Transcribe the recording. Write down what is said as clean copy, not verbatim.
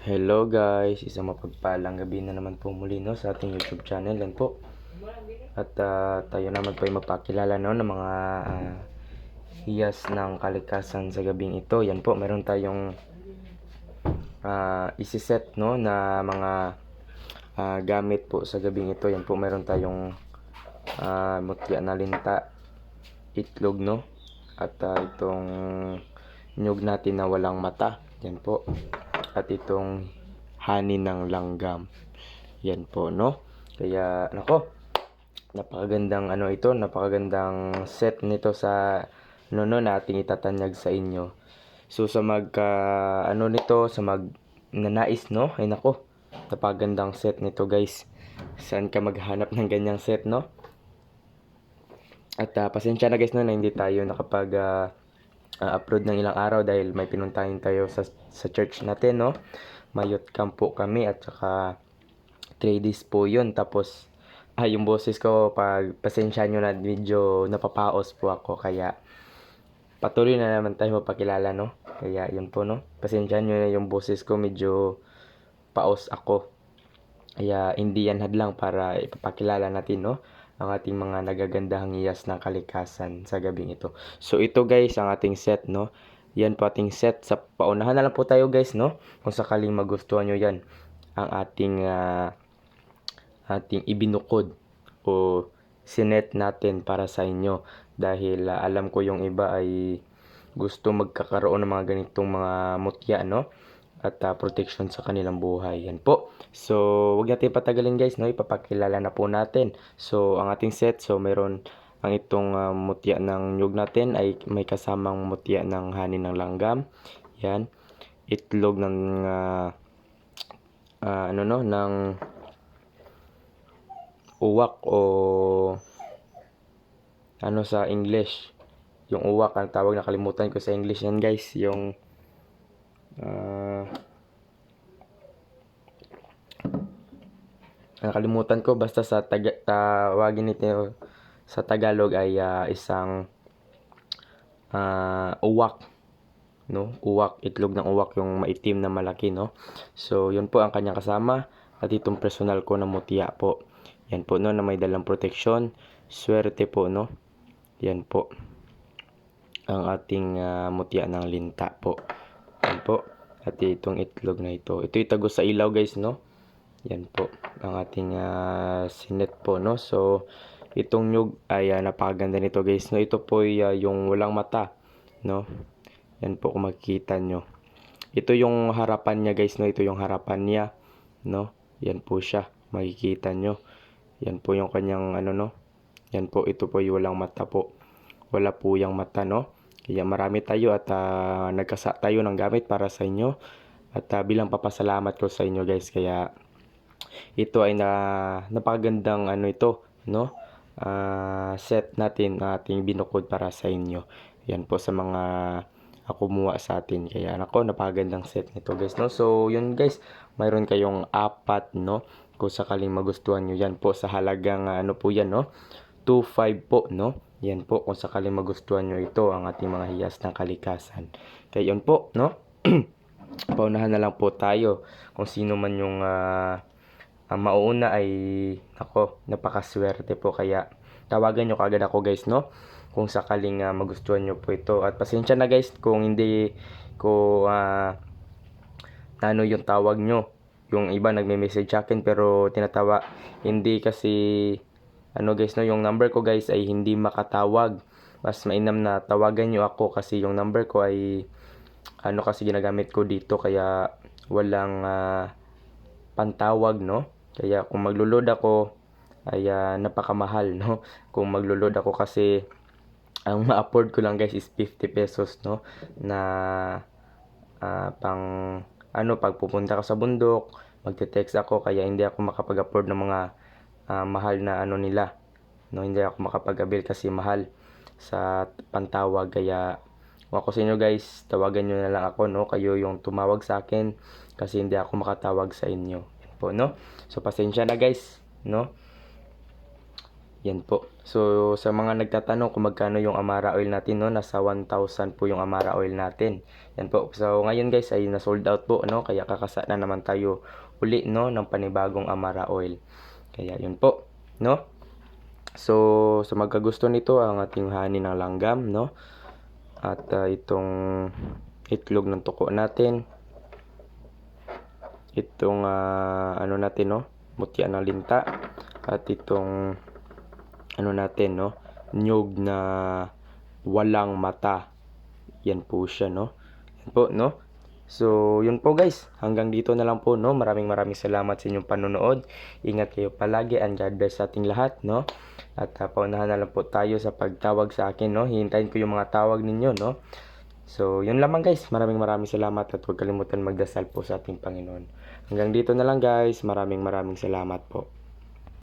Hello guys, isang mapagpalang gabi na naman po muli no, sa ating YouTube channel yan po. At tayo naman po ay magpakilala no, ng mga hiyas ng kalikasan sa gabing ito. Yan po, meron tayong isiset no, na mga gamit po sa gabing ito. Yan po, meron tayong mutya na linta, itlog no, at itong nyug natin na walang mata. Yan po. At itong honey ng langgam. Yan po, no? Kaya, nako, napakagandang set nito sa na ating itatanyag sa inyo. So, sa nanais, no? Ay, nako, napakagandang set nito, guys. Saan ka maghanap ng ganyang set, no? At pasensya na, guys, no, na hindi tayo upload ng ilang araw dahil may pinuntahin tayo sa church natin, no? Mayot camp po kami at saka 3 days po yun. Tapos, yung boses ko, pasensya nyo na, medyo napapaos po ako. Kaya, patuloy na naman tayo mapakilala, no? Kaya, yun po, no? Pasensya nyo na yung boses ko, medyo paos ako. Kaya, hindi yan hadlang para ipapakilala natin, no? Ang ating mga nagagandahang hiyas ng kalikasan sa gabing ito. So, ito guys, ang ating set, no? Yan po ating set. Sa paunahan na lang po tayo guys, no? Kung sakaling magustuhan nyo yan. Ang ating ibinukod o sinet natin para sa inyo. Dahil alam ko yung iba ay gusto magkakaroon ng mga ganitong mga mutya, no? At protection sa kanilang buhay. Yan po. So, wag natin patagalin guys, no? Ipapakilala na po natin. So, ang ating set, so meron ang itong mutya ng nyug natin ay may kasamang mutya ng honey ng langgam. Yan. Itlog ng ng uwak o sa English. Yung uwak ang tawag, nakalimutan ko sa English yan guys. Yung nakalimutan ko, basta sa tawagin nito sa Tagalog ay isang uwak, no? Uwak, itlog ng uwak, yung maitim na malaki, no? So, yun po ang kanyang kasama at itong personal ko na mutya po. Yan po, no, na may dalang proteksyon, swerte po, no? Yan po ang ating mutya ng linta po. Yan po. At itong itlog na ito. Ito itagos sa ilaw guys, no? Yan po ang ating sinet po, no? So, itong nyug ay napakaganda nito guys, no? Ito po ay yung walang mata, no? Yan po kung makikita nyo. Ito yung harapan niya guys, no? Ito yung harapan niya, no? Yan po siya, makikita nyo. Yan po yung kanyang no? Yan po, ito po yung walang mata po. Wala po yung mata, no? Kaya marami tayo at nagkasa tayo ng gamit para sa inyo. At bilang papasalamat ko sa inyo guys, kaya ito ay napakagandang ito, no? Set natin ating binukod para sa inyo. Yan po sa mga kumuha sa atin. Kaya nako, napakagandang set nito guys, no? So, yun guys, mayroon kayong 4, no? Kung sakaling magustuhan nyo, yan po sa halagang po yan, no? 2.5 po, no? Yan po, kung sakaling magustuhan nyo ito, ang ating mga hiyas ng kalikasan. Kaya yun po, no? Paunahan na lang po tayo. Kung sino man yung mauuna ay, ako, napakaswerte po. Kaya tawagan nyo kagad ako guys, no? Kung sakaling magustuhan nyo po ito. At pasensya na guys kung hindi ko yung tawag nyo. Yung iba nagme-message sa akin pero tinatawa. Hindi kasi guys, no, yung number ko guys ay hindi makatawag. Mas mainam na tawagan nyo ako kasi yung number ko ay kasi ginagamit ko dito, kaya walang pantawag, no? Kaya kung maglo-load ako ay napakamahal, no? Kung maglo-load ako kasi ang ma-afford ko lang guys is 50 pesos, no? Na pang pag pupunta ka sa bundok, magte-text ako, kaya hindi ako makapag-afford ng mga mahal na nila, no? Hindi ako makapag-avail kasi mahal sa pantawag. Kaya kung ako sa inyo guys, tawagan nyo na lang ako, no? Kayo yung tumawag sa akin kasi hindi ako makatawag sa inyo. Yan po, no? So pasensya na guys, no? Yan po. So, sa mga nagtatanong kung magkano yung Amara oil natin, no, nasa 1,000 po yung Amara oil natin. Yan po. So, ngayon guys ay na-sold out po, no, kaya kakasa na naman tayo uli, no, ng panibagong Amara oil. Kaya yun po, no. So, sa magkagusto nito, ang ating honey ng langgam, no, at itong itlog ng tuko natin, itong ano natin, no, mutya ng linta, at itong ano natin, no, nyog na walang mata. Yan po siya, no. Yan po, no. So, yun po guys. Hanggang dito na lang po, no. Maraming salamat sa inyong panonood. Ingat kayo palagi and God bless sa ating lahat, no. At paunahan na lang po tayo sa pagtawag sa akin, no. Hihintayin ko yung mga tawag ninyo, no. So, yun lamang guys. Maraming salamat at huwag kalimutan magdasal po sa ating Panginoon. Hanggang dito na lang guys. Maraming salamat po.